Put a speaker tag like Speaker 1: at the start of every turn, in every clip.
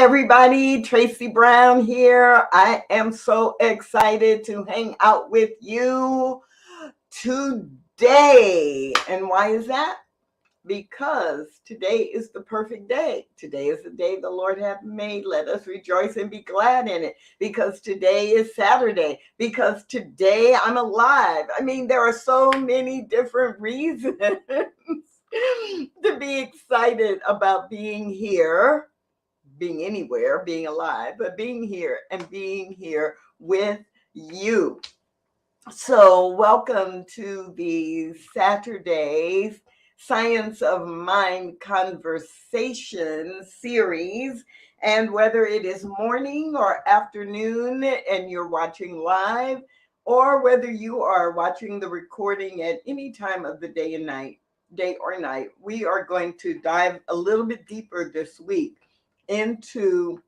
Speaker 1: everybody, Tracy Brown here. I am so excited to hang out with you today. And why is that? Because today is the perfect day. Today is the day the Lord hath made. Let us rejoice and be glad in it. Because today is Saturday. Because today I'm alive. I mean, there are so many different reasons to be excited about being here, being anywhere, being alive, but being here and being here with you. So, welcome to the Saturday Science of Mind Conversation series. And whether it is morning or afternoon and you're watching live, or whether you are watching the recording at any time of the day or night, we are going to dive a little bit deeper this week into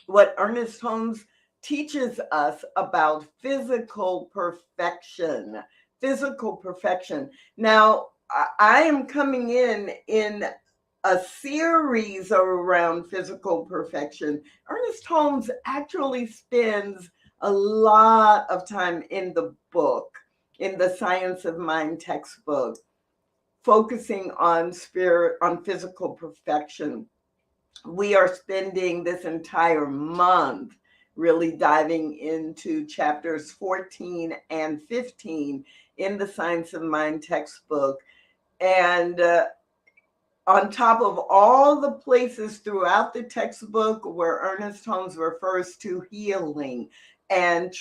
Speaker 1: what Ernest Holmes teaches us about physical perfection. Physical perfection. Now, I am coming in a series around physical perfection. Ernest Holmes actually spends a lot of time in the book, in the Science of Mind textbook, focusing on physical perfection. We are spending this entire month really diving into chapters 14 and 15 in the Science of Mind textbook. And on top of all the places throughout the textbook where Ernest Holmes refers to healing and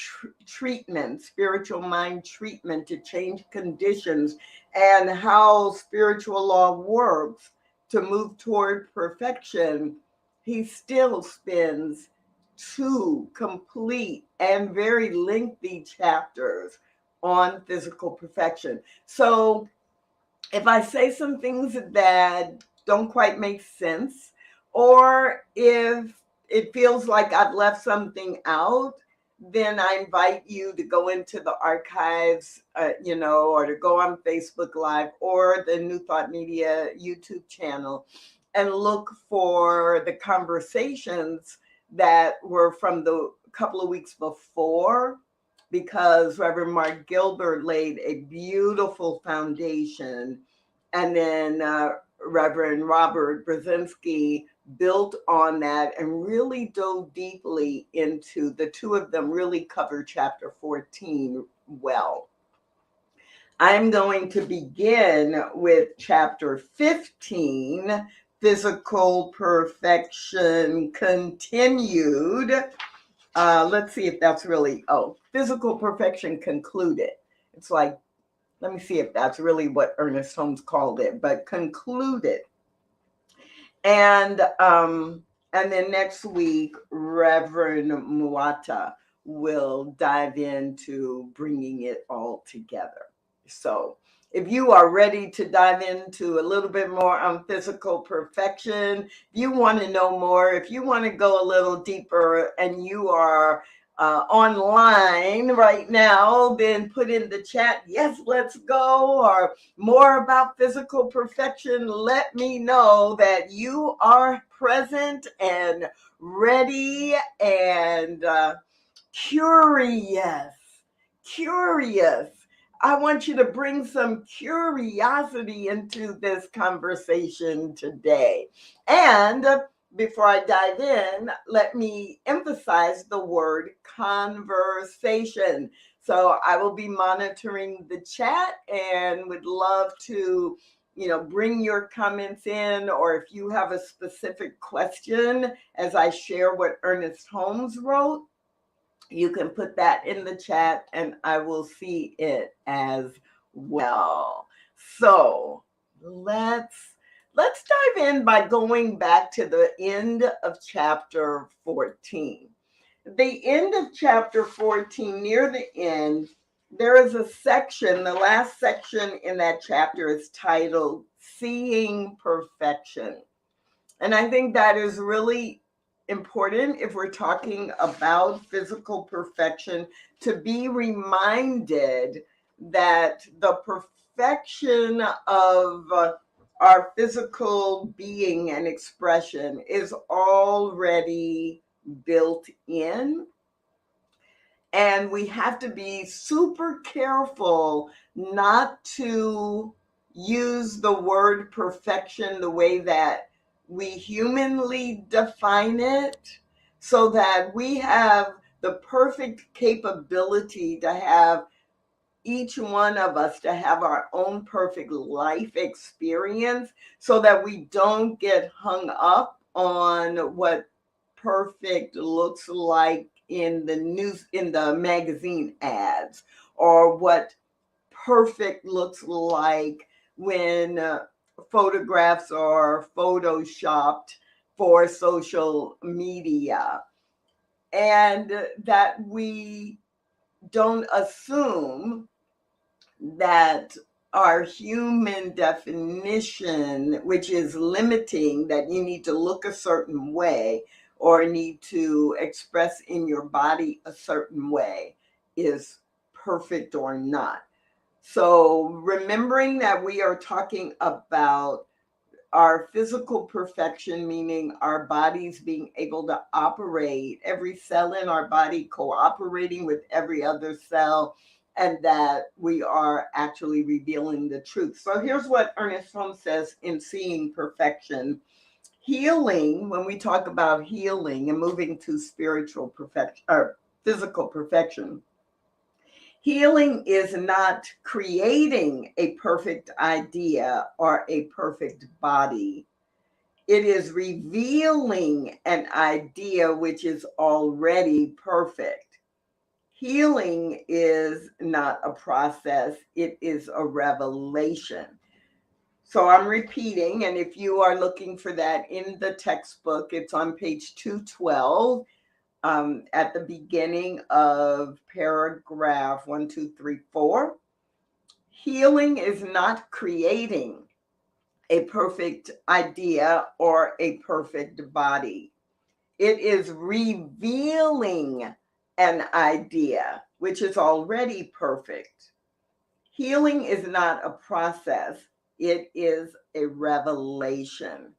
Speaker 1: treatment, spiritual mind treatment to change conditions, and how spiritual law works to move toward perfection, he still spends two complete and very lengthy chapters on physical perfection. So if I say some things that don't quite make sense, or if it feels like I've left something out, then I invite you to go into the archives, or to go on Facebook Live or the New Thought Media YouTube channel and look for the conversations that were from the couple of weeks before, because Reverend Mark Gilbert laid a beautiful foundation. And then Reverend Robert Brzezinski built on that and really dove deeply into the two of them, really cover chapter 14 well. I'm going to begin with chapter 15, Physical Perfection Continued. Let's see if that's really, Physical Perfection Concluded. It's like, let me see if that's really what Ernest Holmes called it, but concluded. And then next week, Reverend Muata will dive into bringing it all together. So if you are ready to dive into a little bit more on physical perfection, you want to know more, if you want to go a little deeper and you are online right now, then put in the chat, yes, let's go, or more about physical perfection. Let me know that you are present and ready and curious. I want you to bring some curiosity into this conversation today. And before I dive in, let me emphasize the word conversation. So I will be monitoring the chat and would love to, bring your comments in, or if you have a specific question as I share what Ernest Holmes wrote, you can put that in the chat and I will see it as well. So let's dive in by going back to the end of chapter 14. The end of chapter 14, near the end, there is a section, the last section in that chapter is titled Seeing Perfection. And I think that is really important if we're talking about physical perfection, to be reminded that the perfection of our physical being and expression is already built in. And we have to be super careful not to use the word perfection the way that we humanly define it, so that we have the perfect capability to have each one of us to have our own perfect life experience, so that we don't get hung up on what perfect looks like in the news, in the magazine ads, or what perfect looks like when photographs are photoshopped for social media. And that we don't assume that our human definition, which is limiting, that you need to look a certain way or need to express in your body a certain way, is perfect or not. So remembering that we are talking about our physical perfection, meaning our bodies being able to operate, every cell in our body cooperating with every other cell, and that we are actually revealing the truth. So here's what Ernest Holmes says in Seeing Perfection. Healing, when we talk about healing and moving to spiritual perfection or physical perfection, healing is not creating a perfect idea or a perfect body. It is revealing an idea which is already perfect. Healing is not a process, it is a revelation. So I'm repeating, and if you are looking for that in the textbook, it's on page 212. At the beginning of paragraph 1, 2, 3, 4. Healing is not creating a perfect idea or a perfect body. It is revealing an idea which is already perfect. Healing is not a process, it is a revelation.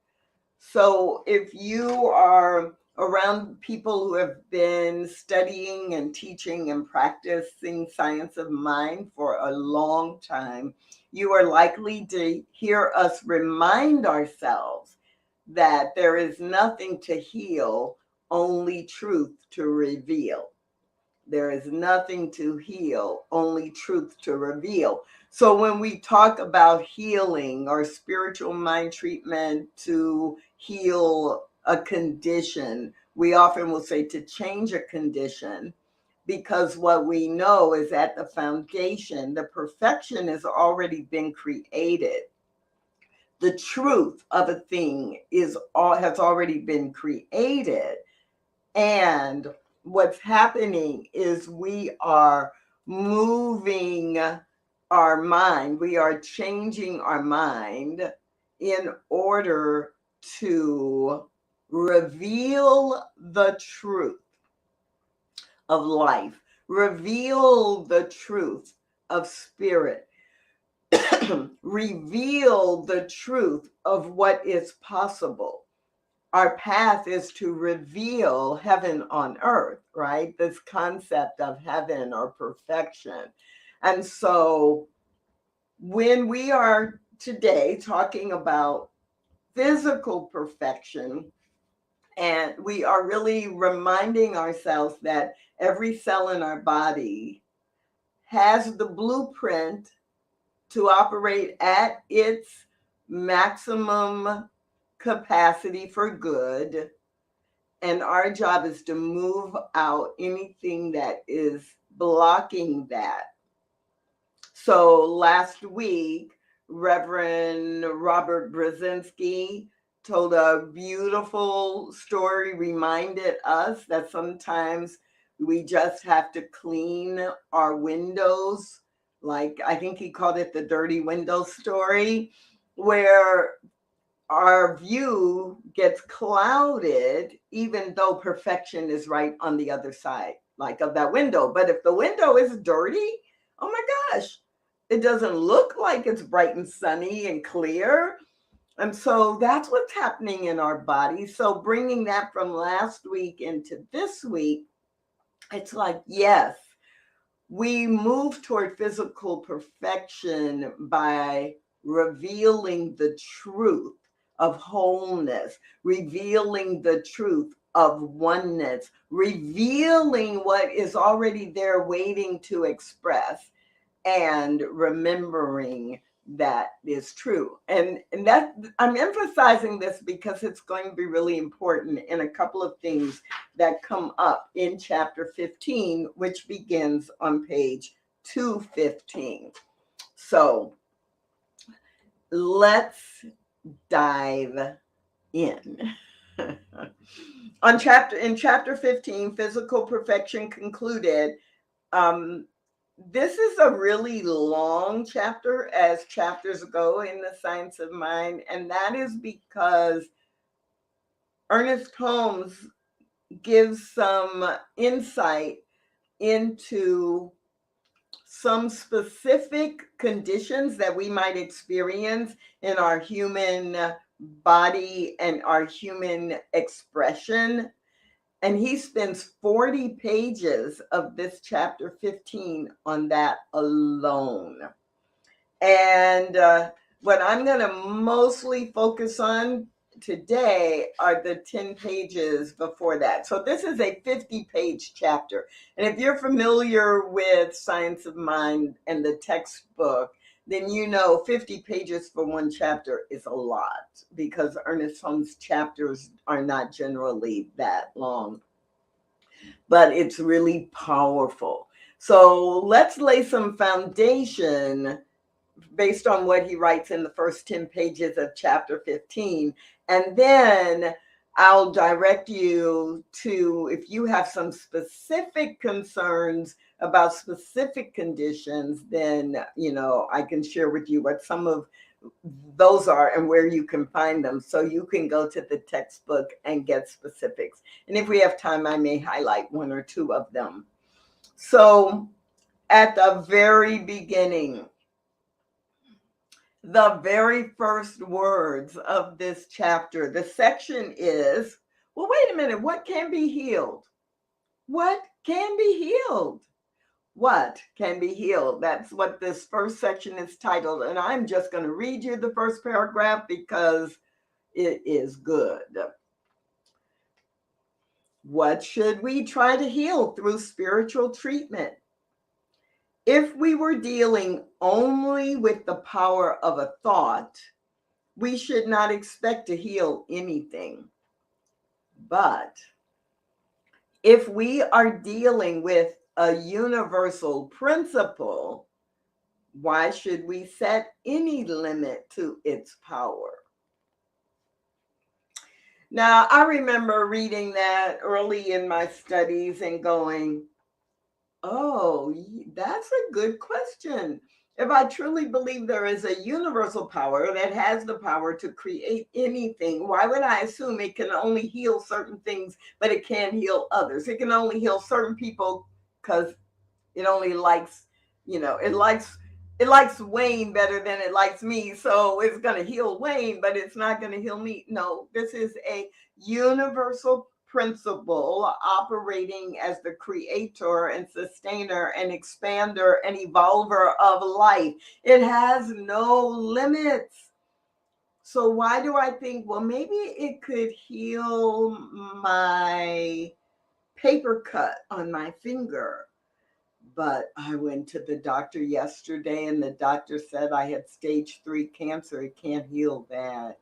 Speaker 1: So if you are around people who have been studying and teaching and practicing science of mind for a long time, you are likely to hear us remind ourselves that there is nothing to heal, only truth to reveal. There is nothing to heal, only truth to reveal. So when we talk about healing or spiritual mind treatment to heal a condition, we often will say to change a condition, because what we know is at the foundation, the perfection has already been created. The truth of a thing has already been created. And what's happening is we are moving our mind, we are changing our mind in order to reveal the truth of life, reveal the truth of spirit, reveal the truth of what is possible. Our path is to reveal heaven on earth, right? This concept of heaven or perfection. And so when we are today talking about physical perfection, and we are really reminding ourselves that every cell in our body has the blueprint to operate at its maximum capacity for good. And our job is to move out anything that is blocking that. So last week, Reverend Robert Brzezinski told a beautiful story, reminded us that sometimes we just have to clean our windows. Like, I think he called it the dirty window story, where our view gets clouded, even though perfection is right on the other side, like of that window. But if the window is dirty, oh my gosh, it doesn't look like it's bright and sunny and clear. And so that's what's happening in our body. So bringing that from last week into this week, it's like, yes, we move toward physical perfection by revealing the truth of wholeness, revealing the truth of oneness, revealing what is already there waiting to express, and remembering that is true. And that I'm emphasizing this because it's going to be really important in a couple of things that come up in chapter 15, which begins on page 215. So let's dive in. In chapter 15, physical perfection concluded. This is a really long chapter, as chapters go in the science of mind, and that is because Ernest Holmes gives some insight into some specific conditions that we might experience in our human body and our human expression. And he spends 40 pages of this chapter 15 on that alone. And what I'm going to mostly focus on today are the 10 pages before that. So this is a 50-page chapter. And if you're familiar with Science of Mind and the textbook, then you know 50 pages for one chapter is a lot, because Ernest Holmes' chapters are not generally that long. But it's really powerful. So let's lay some foundation based on what he writes in the first 10 pages of chapter 15. And then I'll direct you to, if you have some specific concerns about specific conditions, then, I can share with you what some of those are and where you can find them, so you can go to the textbook and get specifics. And if we have time, I may highlight one or two of them. So at the very beginning, the very first words of this chapter, the section is, well, wait a minute, what can be healed? What can be healed? What can be healed? That's what this first section is titled. And I'm just going to read you the first paragraph because it is good. What should we try to heal through spiritual treatment? If we were dealing only with the power of a thought, we should not expect to heal anything. But if we are dealing with a universal principle, why should we set any limit to its power? Now, I remember reading that early in my studies and going, oh, that's a good question. If I truly believe there is a universal power that has the power to create anything, why would I assume it can only heal certain things, but it can't heal others? It can only heal certain people because it only likes, it likes Wayne better than it likes me. So it's going to heal Wayne, but it's not going to heal me. No, this is a universal principle operating as the creator and sustainer and expander and evolver of life. It has no limits. So why do I think, well, maybe it could heal my paper cut on my finger? But I went to the doctor yesterday and the doctor said I had stage 3 cancer. It can't heal that.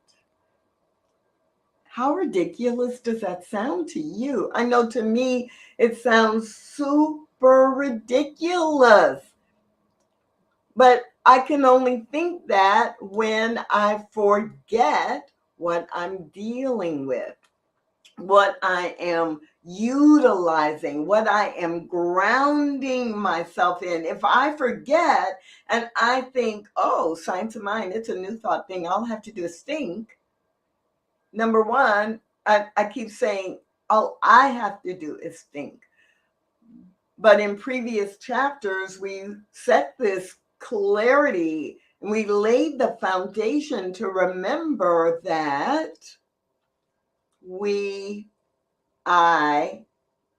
Speaker 1: How ridiculous does that sound to you? I know to me, it sounds super ridiculous. But I can only think that when I forget what I'm dealing with, what I am utilizing, what I am grounding myself in. If I forget and I think, oh, Science of Mind, it's a new thought thing, all I have to do is think. Number one, I keep saying, all I have to do is think. But in previous chapters, we set this clarity We laid the foundation to remember that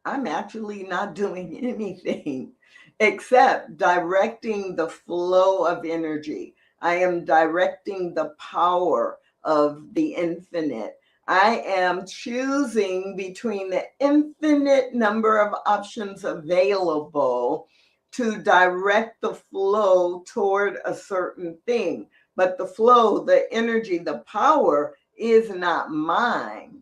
Speaker 1: I'm actually not doing anything except directing the flow of energy. I am directing the power of the infinite. I am choosing between the infinite number of options available to direct the flow toward a certain thing. But the flow, the energy, the power is not mine.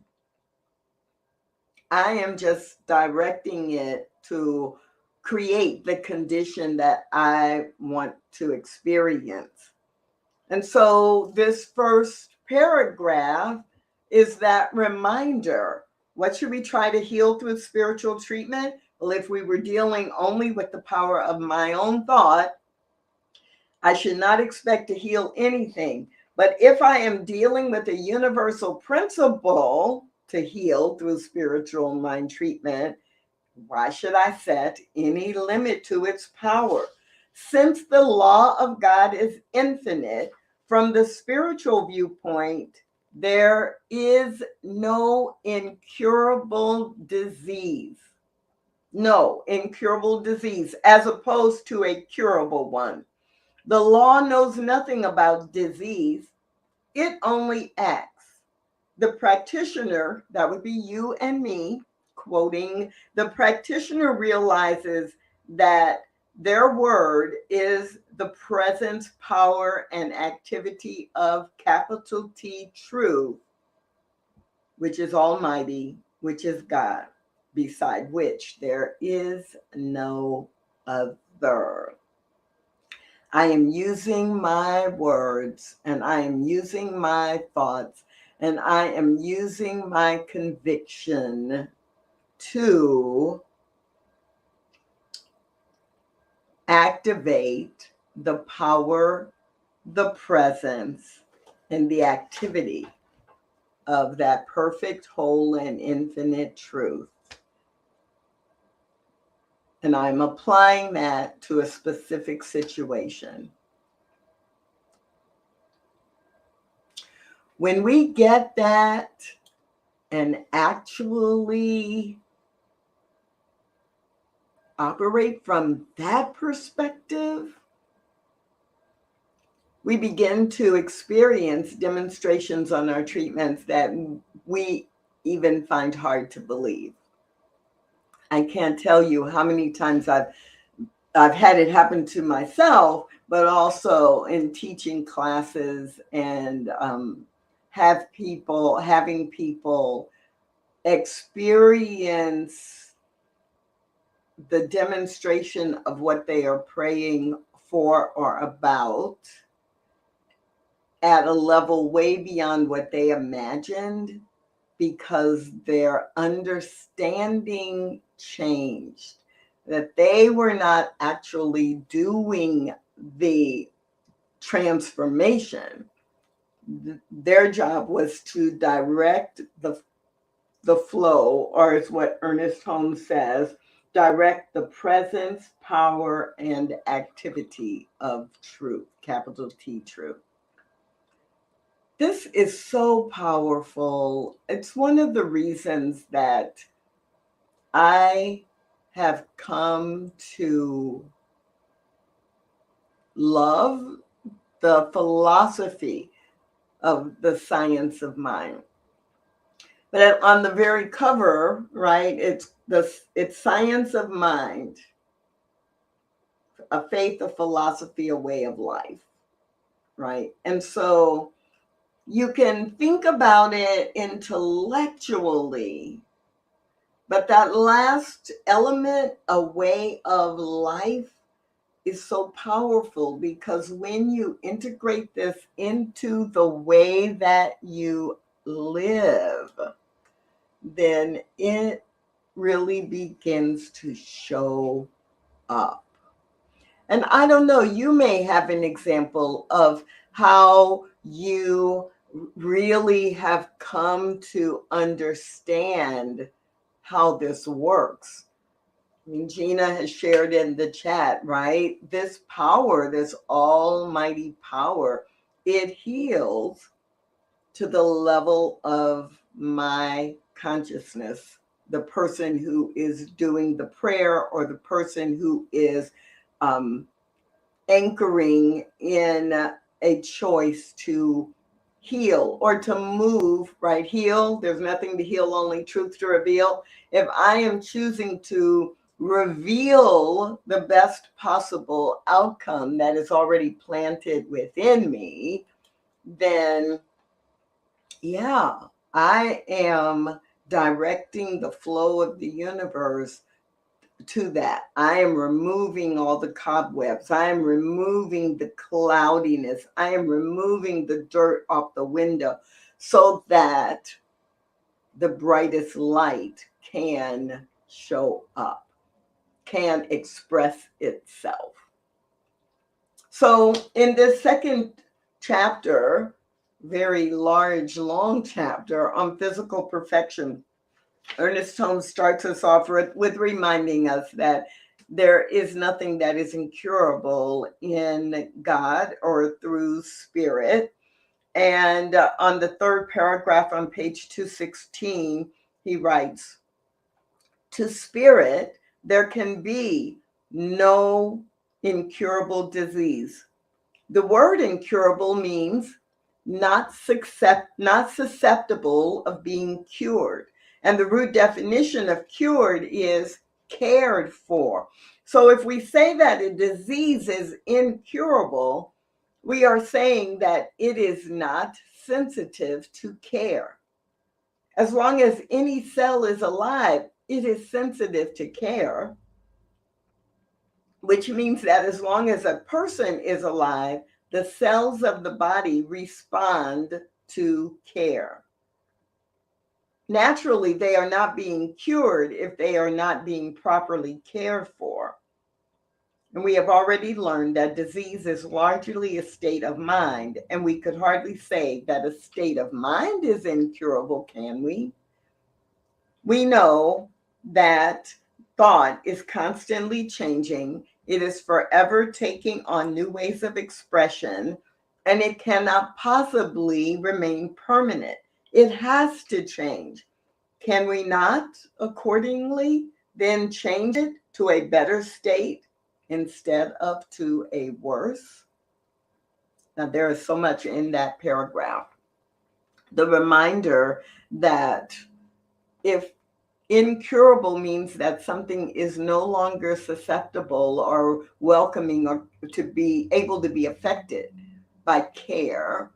Speaker 1: I am just directing it to create the condition that I want to experience. And so this first paragraph is that reminder. What should we try to heal through spiritual treatment? Well, if we were dealing only with the power of my own thought, I should not expect to heal anything. But if I am dealing with a universal principle to heal through spiritual mind treatment, why should I set any limit to its power? Since the law of God is infinite, from the spiritual viewpoint, there is no incurable disease. No incurable disease, as opposed to a curable one. The law knows nothing about disease. It only acts. The practitioner, that would be you and me, quoting, the practitioner realizes that their word is the presence, power, and activity of capital T truth, which is almighty, which is God, beside which there is no other. I am using my words, and I am using my thoughts, and I am using my conviction to activate the power, the presence, and the activity of that perfect, whole, and infinite truth. And I'm applying that to a specific situation. When we get that and actually operate from that perspective, we begin to experience demonstrations on our treatments that we even find hard to believe. I can't tell you how many times I've had it happen to myself, but also in teaching classes and having people experience the demonstration of what they are praying for or about at a level way beyond what they imagined, because their understanding changed, that they were not actually doing the transformation. Their job was to direct the flow, or as what Ernest Holmes says, direct the presence, power, and activity of truth, capital T truth. This is so powerful. It's one of the reasons that I have come to love the philosophy of the science of mind. But on the very cover, right, it's Science of Mind, a faith, a philosophy, a way of life, right? And so you can think about it intellectually, but that last element, a way of life, is so powerful, because when you integrate this into the way that you live, then it really begins to show up. And I don't know, you may have an example of how you really have come to understand how this works. Gina has shared in the chat, right? This power, this almighty power, it heals to the level of my consciousness, the person who is doing the prayer or the person who is anchoring in a choice to heal or to move, right? Heal, there's nothing to heal, only truth to reveal. If I am choosing to reveal the best possible outcome that is already planted within me, then yeah, I am directing the flow of the universe to that. I am removing all the cobwebs. I am removing the cloudiness. I am removing the dirt off the window so that the brightest light can show up, can express itself. So in this second chapter, very large, long chapter on physical perfection, Ernest Holmes starts us off with reminding us that there is nothing that is incurable in God or through spirit. And on the third paragraph on page 216, he writes, to spirit, there can be no incurable disease. The word incurable means not susceptible of being cured. And the root definition of cured is cared for. So if we say that a disease is incurable, we are saying that it is not sensitive to care. As long as any cell is alive, it is sensitive to care, which means that as long as a person is alive, the cells of the body respond to care. Naturally, they are not being cured if they are not being properly cared for. And we have already learned that disease is largely a state of mind, and we could hardly say that a state of mind is incurable, can we? We know that thought is constantly changing. It is forever taking on new ways of expression, and it cannot possibly remain permanent. It has to change. Can we not, accordingly, then change it to a better state instead of to a worse? Now, there is so much in that paragraph. The reminder that if incurable means that something is no longer susceptible or welcoming or to be able to be affected by care,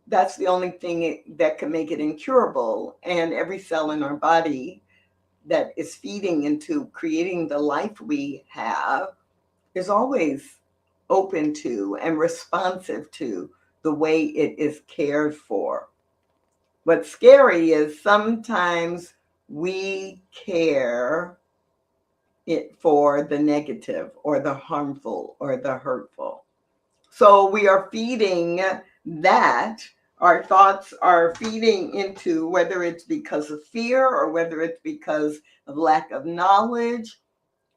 Speaker 1: that's the only thing that can make it incurable. And every cell in our body that is feeding into creating the life we have is always open to and responsive to the way it is cared for. What's scary is sometimes we care it for the negative or the harmful or the hurtful. So we are feeding that. Our thoughts are feeding into, whether it's because of fear or whether it's because of lack of knowledge,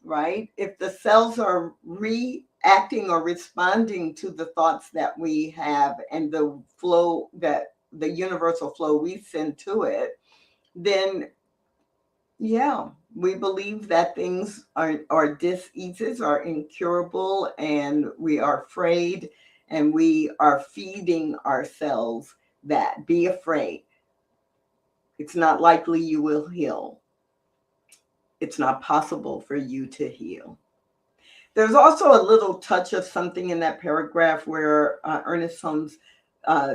Speaker 1: right? If the cells are reacting or responding to the thoughts that we have and the flow, that the universal flow we send to it, then yeah, we believe that things are diseases are incurable, and we are afraid, and we are feeding ourselves that. Be afraid. It's not likely you will heal. It's not possible for you to heal. There's also a little touch of something in that paragraph where Ernest Holmes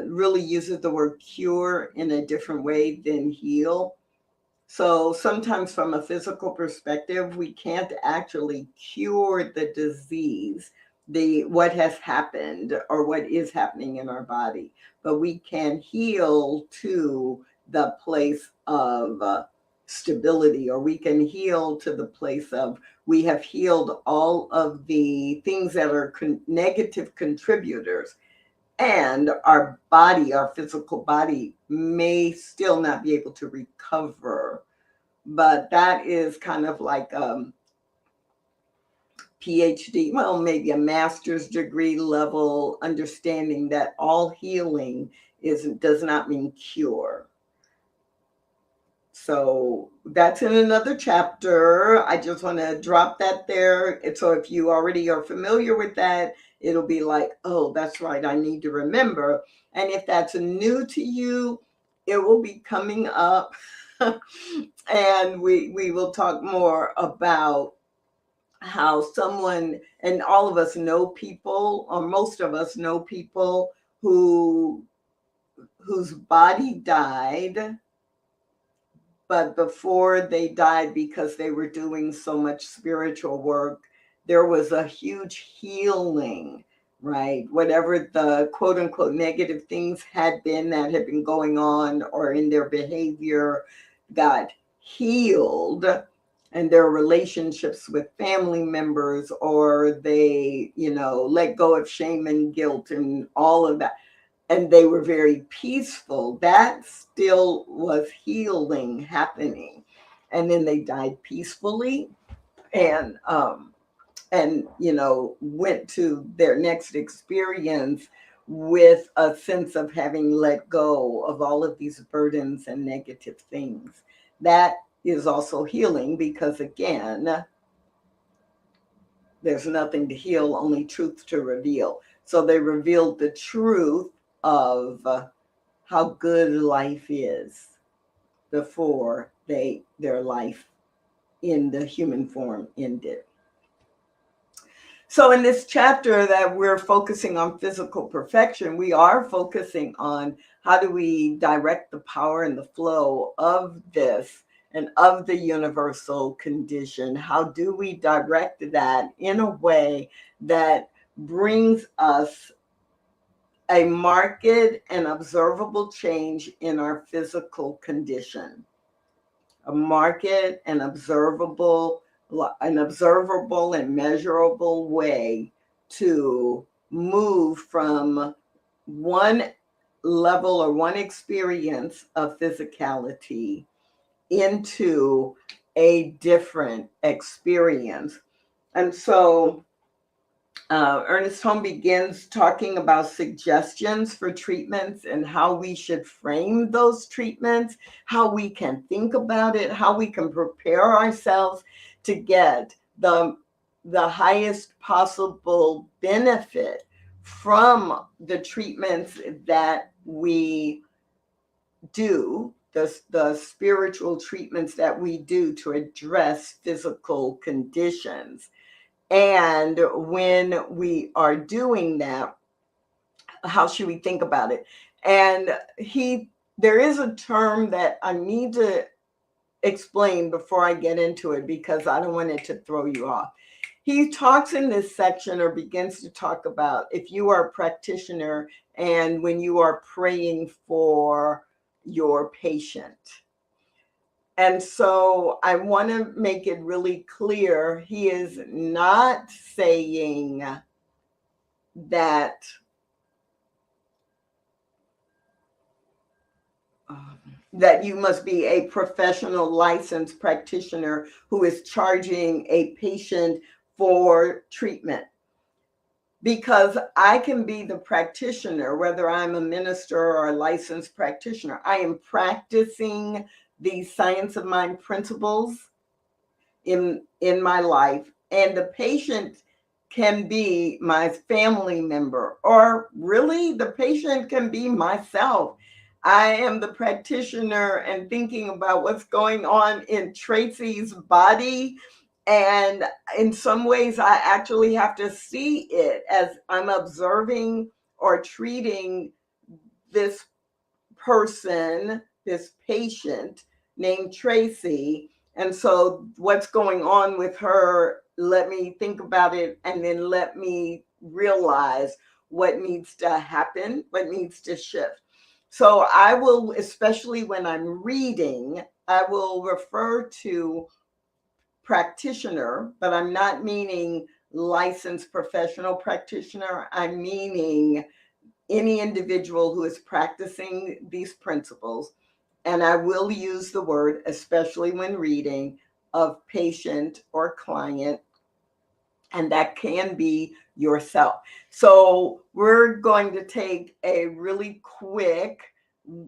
Speaker 1: really uses the word cure in a different way than heal. So sometimes from a physical perspective, we can't actually cure the disease, what has happened or what is happening in our body, but we can heal to the place of stability, or we can heal to the place of we have healed all of the things that are negative contributors. And our body, our physical body, may still not be able to recover. But that is kind of like PhD, well, maybe a master's degree level understanding that all healing does not mean cure. So that's in another chapter. I just want to drop that there. So if you already are familiar with that, it'll be like, oh, that's right, I need to remember. And if that's new to you, it will be coming up. And we will talk more about how someone, and all of us know people, or most of us know people whose body died, but before they died, because they were doing so much spiritual work, there was a huge healing, right? Whatever the quote unquote negative things had been that had been going on or in their behavior got healed, and their relationships with family members, or they, let go of shame and guilt and all of that, and they were very peaceful. That still was healing happening. And then they died peacefully, and went to their next experience with a sense of having let go of all of these burdens and negative things. That is also healing, because again, there's nothing to heal, only truth to reveal. So they revealed the truth of how good life is before their life in the human form ended. So in this chapter that we're focusing on physical perfection, we are focusing on how do we direct the power and the flow of this and of the universal condition. How do we direct that in a way that brings us a marked and observable change in our physical condition? A marked and observable and measurable way to move from one level or one experience of physicality into a different experience. And so Ernest Holmes begins talking about suggestions for treatments and how we should frame those treatments, how we can think about it, how we can prepare ourselves to get the highest possible benefit from the treatments that we do, the spiritual treatments that we do to address physical conditions. And when we are doing that, how should we think about it? And there is a term that I need to explain before I get into it, because I don't want it to throw you off. He talks in this section, or begins to talk about, if you are a practitioner and when you are praying for your patient. And so I want to make it really clear, he is not saying that that you must be a professional licensed practitioner who is charging a patient for treatment. Because I can be the practitioner, whether I'm a minister or a licensed practitioner. I am practicing the science of mind principles in my life, and the patient can be my family member, or really the patient can be myself. I am the practitioner and thinking about what's going on in Tracy's body, and in some ways I actually have to see it as I'm observing or treating this person, this patient named Tracy. And so what's going on with her, let me think about it, and then let me realize what needs to happen, what needs to shift. So I will, especially when I'm reading, I will refer to practitioner, but I'm not meaning licensed professional practitioner. I'm meaning any individual who is practicing these principles. And I will use the word, especially when reading, of patient or client, And that can be yourself. So we're going to take a really quick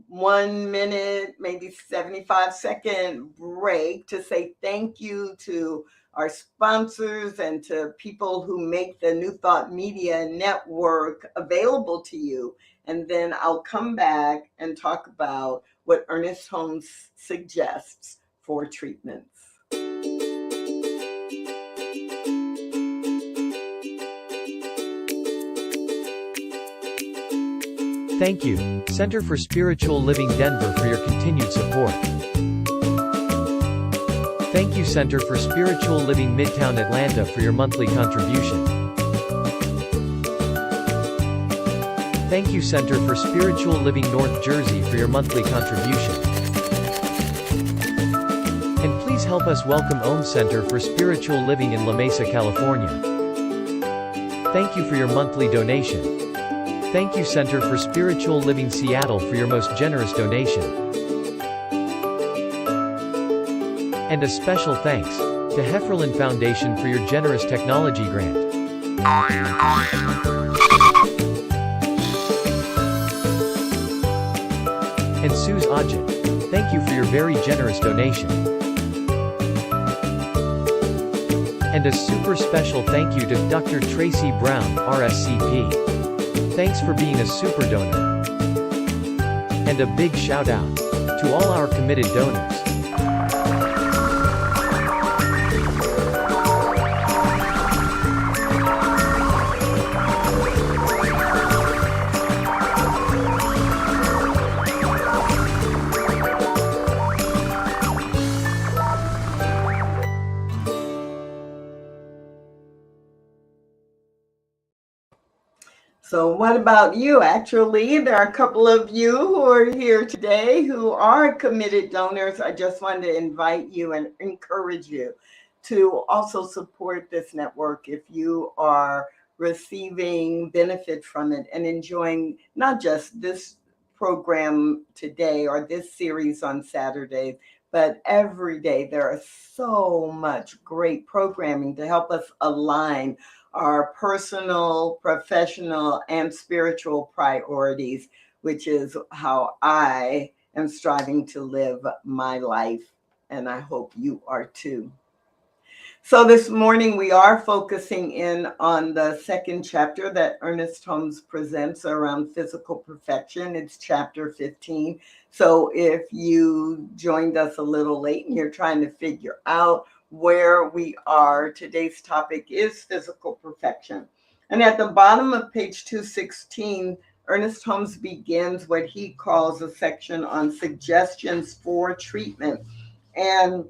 Speaker 1: 1 minute, maybe 75-second break to say thank you to our sponsors and to people who make the New Thought Media Network available to you. And then I'll come back and talk about what Ernest Holmes suggests for treatments.
Speaker 2: Thank you, Center for Spiritual Living Denver, for your continued support. Thank you, Center for Spiritual Living Midtown Atlanta, for your monthly contribution. Thank you, Center for Spiritual Living North Jersey, for your monthly contribution. And please help us welcome Om Center for Spiritual Living in La Mesa, California. Thank you for your monthly donation. Thank you, Center for Spiritual Living Seattle, for your most generous donation. And a special thanks to Hefferlin Foundation for your generous technology grant. And Suze Ajit, thank you for your very generous donation. And a super special thank you to Dr. Tracy Brown, RScP. Thanks for being a super donor. And a big shout out to all our committed donors.
Speaker 1: So what about you? Actually, there are a couple of you who are here today who are committed donors. I just wanted to invite you and encourage you to also support this network if you are receiving benefit from it and enjoying not just this program today or this series on Saturdays, but every day. There is so much great programming to help us align our personal, professional, and spiritual priorities, which is how I am striving to live my life, and I hope you are too. So this morning we are focusing in on the second chapter that Ernest Holmes presents around physical perfection. It's chapter 15. So if you joined us a little late and you're trying to figure out where we are, today's topic is physical perfection. And at the bottom of page 216, Ernest Holmes begins what he calls a section on suggestions for treatment. And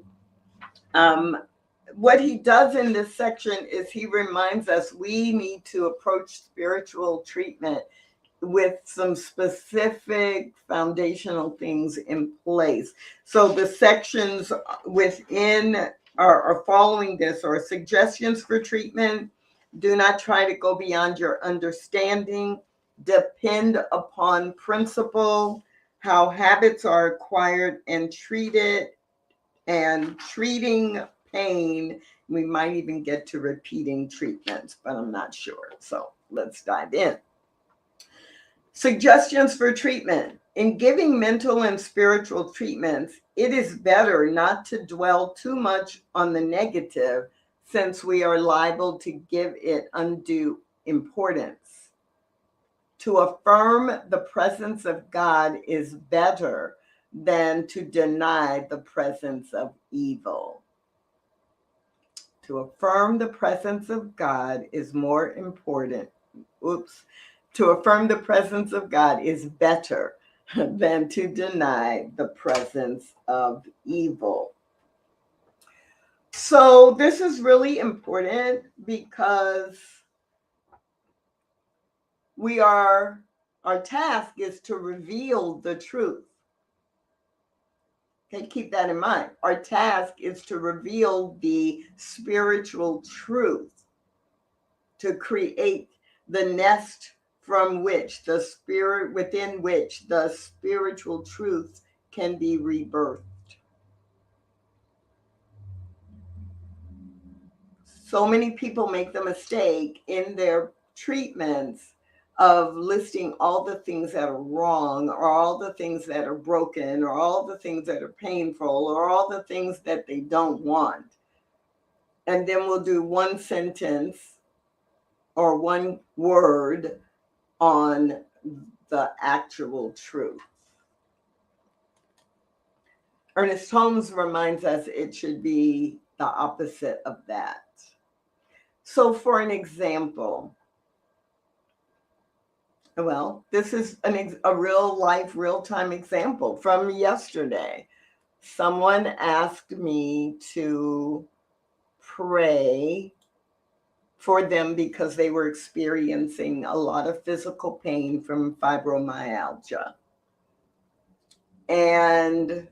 Speaker 1: what he does in this section is he reminds us we need to approach spiritual treatment with some specific foundational things in place. So the sections within are following this are suggestions for treatment. Do not try to go beyond your understanding. Depend upon principle. How habits are acquired and treated. And treating pain. We might even get to repeating treatments, but I'm not sure. So let's dive in. Suggestions for treatment. In giving mental and spiritual treatments, it is better not to dwell too much on the negative, since we are liable to give it undue importance. To affirm the presence of God is better than to deny the presence of evil. To affirm the presence of God is more important. To affirm the presence of God is better than to deny the presence of evil. So this is really important because our task is to reveal the truth. Okay, keep that in mind. Our task is to reveal the spiritual truth, to create the nest from which within which the spiritual truth can be rebirthed. so many people make the mistake in their treatments of listing all the things that are wrong, or all the things that are broken, or all the things that are painful, or all the things that they don't want. And then we'll do one sentence or one word on the actual truth. Ernest Holmes reminds us it should be the opposite of that. So for an example, well, this is a real life, real-time example from yesterday. Someone asked me to pray for them because they were experiencing a lot of physical pain from fibromyalgia. And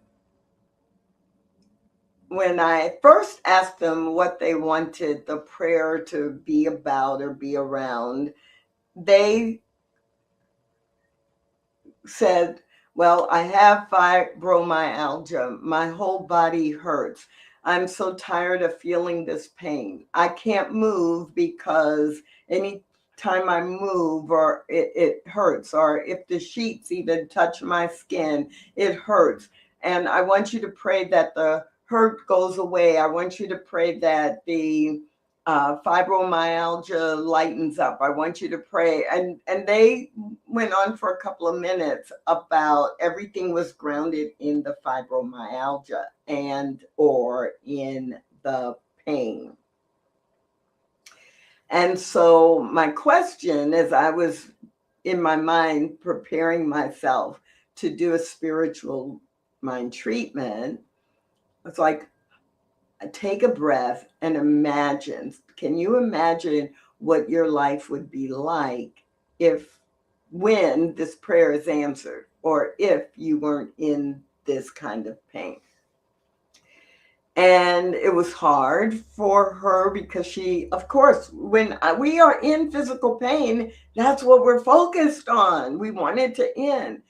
Speaker 1: when I first asked them what they wanted the prayer to be about or be around, they said, well, I have fibromyalgia. My whole body hurts. I'm so tired of feeling this pain. I can't move because any time I move, or it hurts, or if the sheets even touch my skin, it hurts. And I want you to pray that the hurt goes away. I want you to pray that the fibromyalgia lightens up. I want you to pray. And they went on for a couple of minutes about everything was grounded in the fibromyalgia and or in the pain. And so my question, as I was in my mind preparing myself to do a spiritual mind treatment, it's like, take a breath and imagine. Can you imagine what your life would be like when this prayer is answered, or if you weren't in this kind of pain? And it was hard for her because she, of course, when we are in physical pain, that's what we're focused on. We want it to end.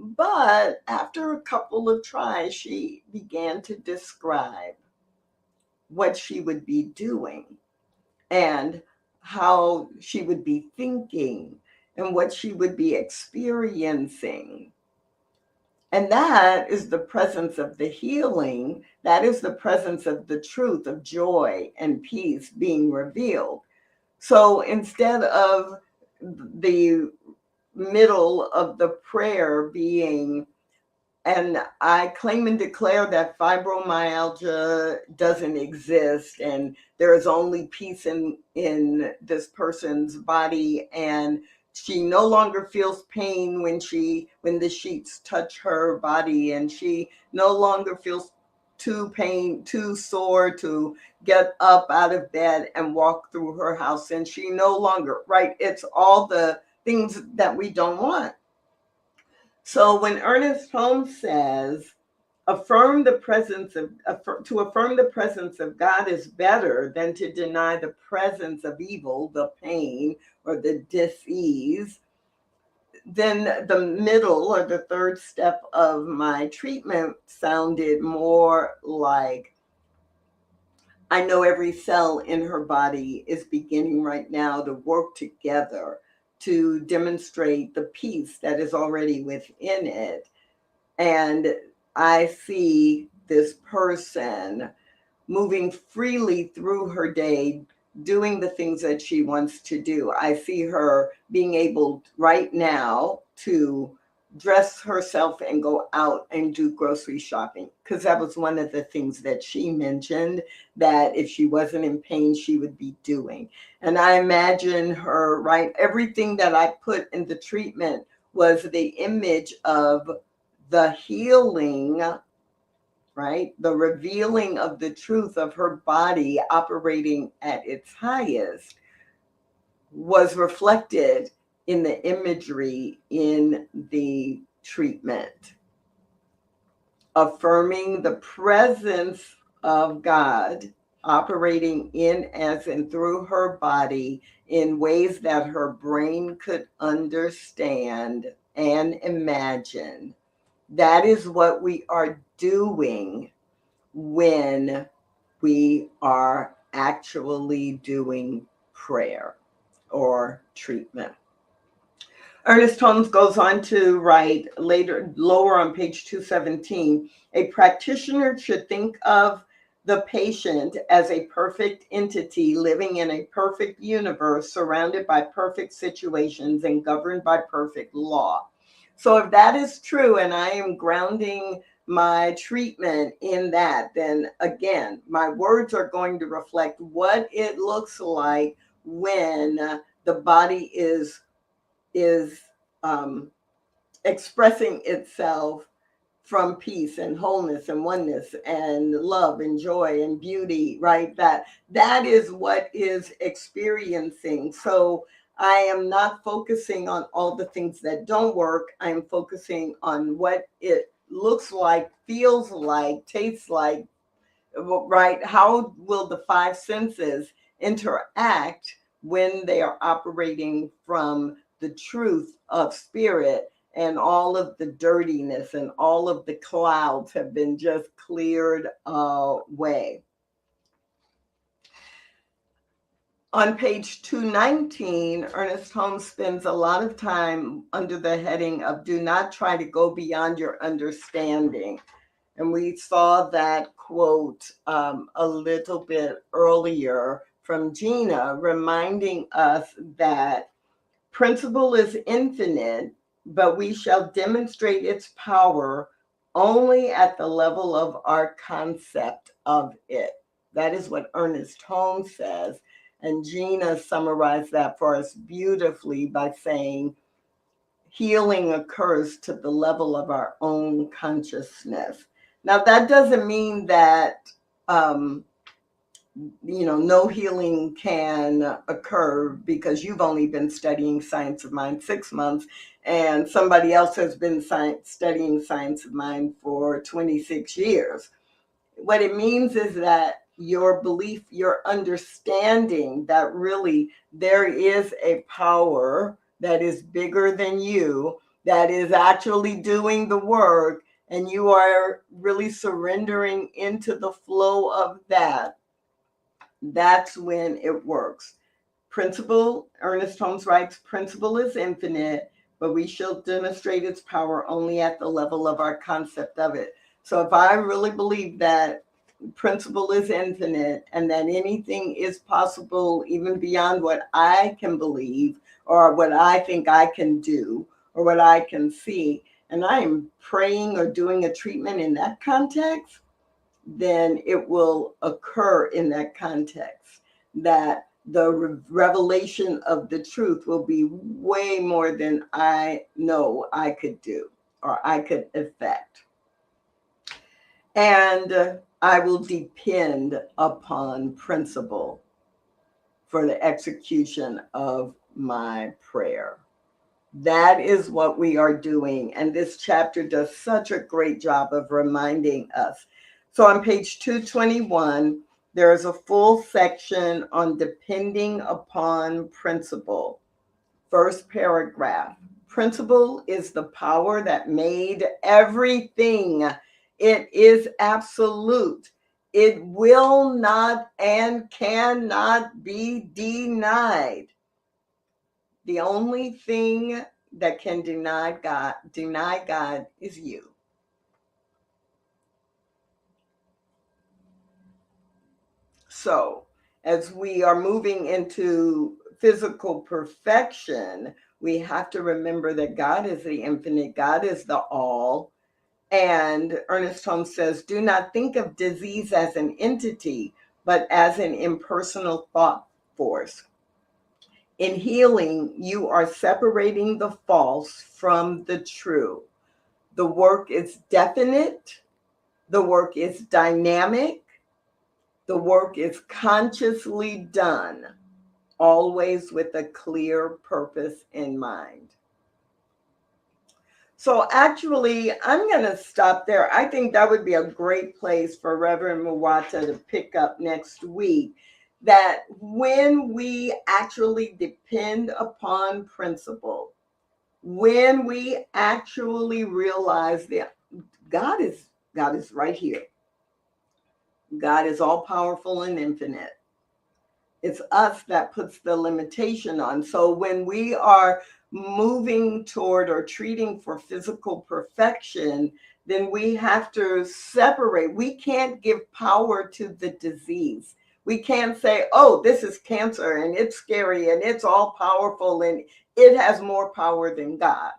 Speaker 1: But after a couple of tries, she began to describe what she would be doing and how she would be thinking and what she would be experiencing. And that is the presence of the healing. That is the presence of the truth of joy and peace being revealed. So instead of the middle of the prayer being, and I claim and declare that fibromyalgia doesn't exist, and there is only peace in this person's body, and she no longer feels pain when the sheets touch her body, and she no longer feels too sore to get up out of bed and walk through her house, and she no longer, right? It's all the things that we don't want. So when Ernest Holmes says, to affirm the presence of God is better than to deny the presence of evil, the pain, or the dis-ease, then the middle or the third step of my treatment sounded more like, I know every cell in her body is beginning right now to work together to demonstrate the peace that is already within it. And I see this person moving freely through her day, doing the things that she wants to do. I see her being able right now to dress herself and go out and do grocery shopping, because that was one of the things that she mentioned, that if she wasn't in pain, she would be doing. And I imagine her, right? Everything that I put in the treatment was the image of the healing, right? The revealing of the truth of her body operating at its highest was reflected in the imagery in the treatment. Affirming the presence of God operating in, as in through her body in ways that her brain could understand and imagine. That is what we are doing when we are actually doing prayer or treatment. Ernest Holmes goes on to write later, lower on page 217, a practitioner should think of the patient as a perfect entity living in a perfect universe, surrounded by perfect situations and governed by perfect law. So if that is true, and I am grounding my treatment in that, then again, my words are going to reflect what it looks like when the body is expressing itself from peace and wholeness and oneness and love and joy and beauty, right? That is what is experiencing. So I am not focusing on all the things that don't work. I am focusing on what it looks like, feels like, tastes like, right? How will the five senses interact when they are operating from the truth of spirit, and all of the dirtiness and all of the clouds have been just cleared away? On page 219, Ernest Holmes spends a lot of time under the heading of do not try to go beyond your understanding. And we saw that quote a little bit earlier from Gina, reminding us that principle is infinite, but we shall demonstrate its power only at the level of our concept of it. That is what Ernest Holmes says. And Gina summarized that for us beautifully by saying, healing occurs to the level of our own consciousness. Now, that doesn't mean that, no healing can occur because you've only been studying science of mind 6 months and somebody else has been studying science of mind for 26 years. What it means is that your belief, your understanding that really there is a power that is bigger than you, that is actually doing the work, and you are really surrendering into the flow of that, that's when it works. Principle, Ernest Holmes writes, principle is infinite, but we shall demonstrate its power only at the level of our concept of it. So if I really believe that principle is infinite and that anything is possible even beyond what I can believe or what I think I can do or what I can see, and I am praying or doing a treatment in that context, then it will occur in that context, that the revelation of the truth will be way more than I know I could do or I could effect. And I will depend upon principle for the execution of my prayer. That is what we are doing. And this chapter does such a great job of reminding us. So on page 221, there is a full section on depending upon principle. First paragraph. Principle is the power that made everything. It is absolute. It will not and cannot be denied. The only thing that can deny God is you. So, as we are moving into physical perfection, we have to remember that God is the infinite, God is the all. And Ernest Holmes says, do not think of disease as an entity, but as an impersonal thought force. In healing, you are separating the false from the true. The work is definite. The work is dynamic. The work is consciously done, always with a clear purpose in mind. So actually, I'm going to stop there. I think that would be a great place for Reverend Muwata to pick up next week, that when we actually depend upon principle, when we actually realize that God is right here. God is all powerful and infinite. It's us that puts the limitation on. So when we are moving toward or treating for physical perfection, then we have to separate. We can't give power to the disease. We can't say, oh, this is cancer and it's scary and it's all powerful and it has more power than God.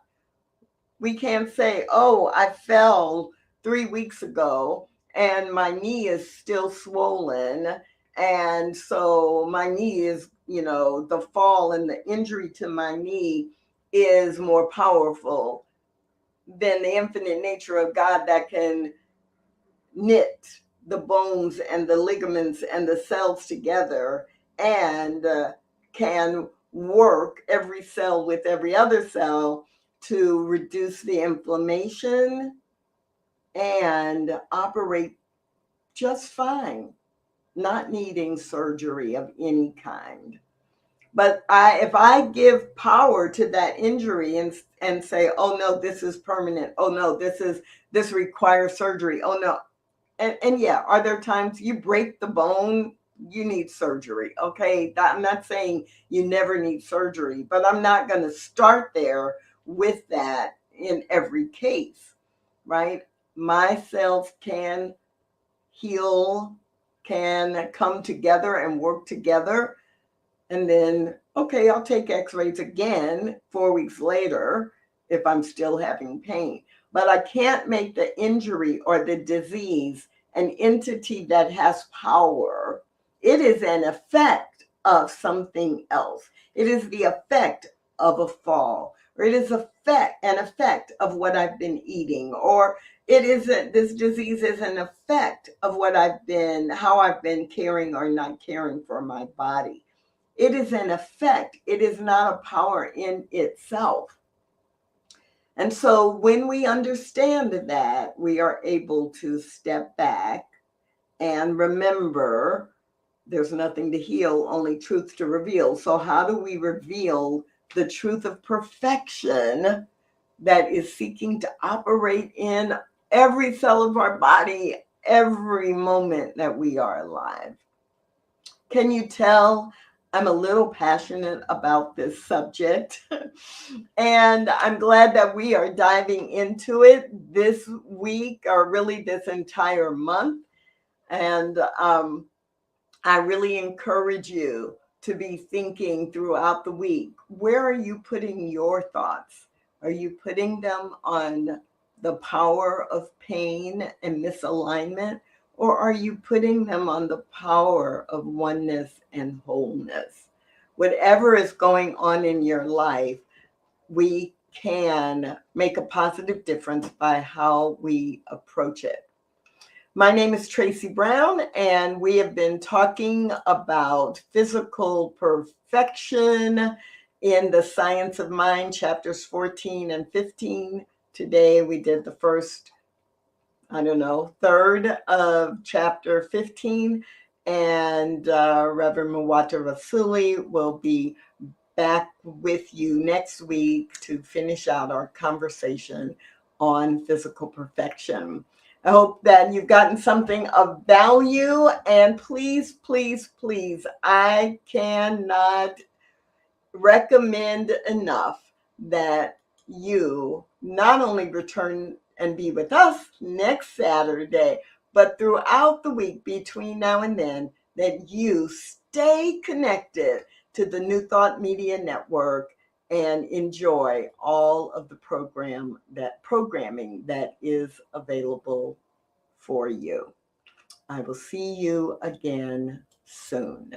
Speaker 1: We can't say, oh, I fell 3 weeks ago and my knee is still swollen. And so my knee is, the fall and the injury to my knee is more powerful than the infinite nature of God that can knit the bones and the ligaments and the cells together and can work every cell with every other cell to reduce the inflammation and operate just fine, not needing surgery of any kind. But if I give power to that injury and say, oh no, this is permanent. Oh no, this requires surgery. Oh no. And yeah, are there times you break the bone, you need surgery? Okay, I'm not saying you never need surgery, but I'm not going to start there with that in every case, right? My cells can heal, can come together and work together. And then, okay, I'll take x-rays again 4 weeks later if I'm still having pain. But I can't make the injury or the disease an entity that has power. It is an effect of something else. It is the effect of a fall, or it is an effect of what I've been eating, or this disease is an effect of how I've been caring or not caring for my body. It is an effect. It is not a power in itself. And so when we understand that, we are able to step back and remember there's nothing to heal, only truth to reveal. So how do we reveal the truth of perfection that is seeking to operate in every cell of our body, every moment that we are alive? Can you tell I'm a little passionate about this subject? And I'm glad that we are diving into it this week, or really this entire month. And I really encourage you to be thinking throughout the week, where are you putting your thoughts? Are you putting them on the power of pain and misalignment? Or are you putting them on the power of oneness and wholeness? Whatever is going on in your life, we can make a positive difference by how we approach it. My name is Tracy Brown, and we have been talking about physical perfection in the Science of Mind, chapters 14 and 15. Today we did the first, third of chapter 15, and Reverend Muwata Rasuli will be back with you next week to finish out our conversation on physical perfection. I hope that you've gotten something of value, and please, please, please, I cannot recommend enough that you not only return and be with us next Saturday, but throughout the week between now and then, that you stay connected to the New Thought Media Network and enjoy all of the programming that is available for you. I will see you again soon.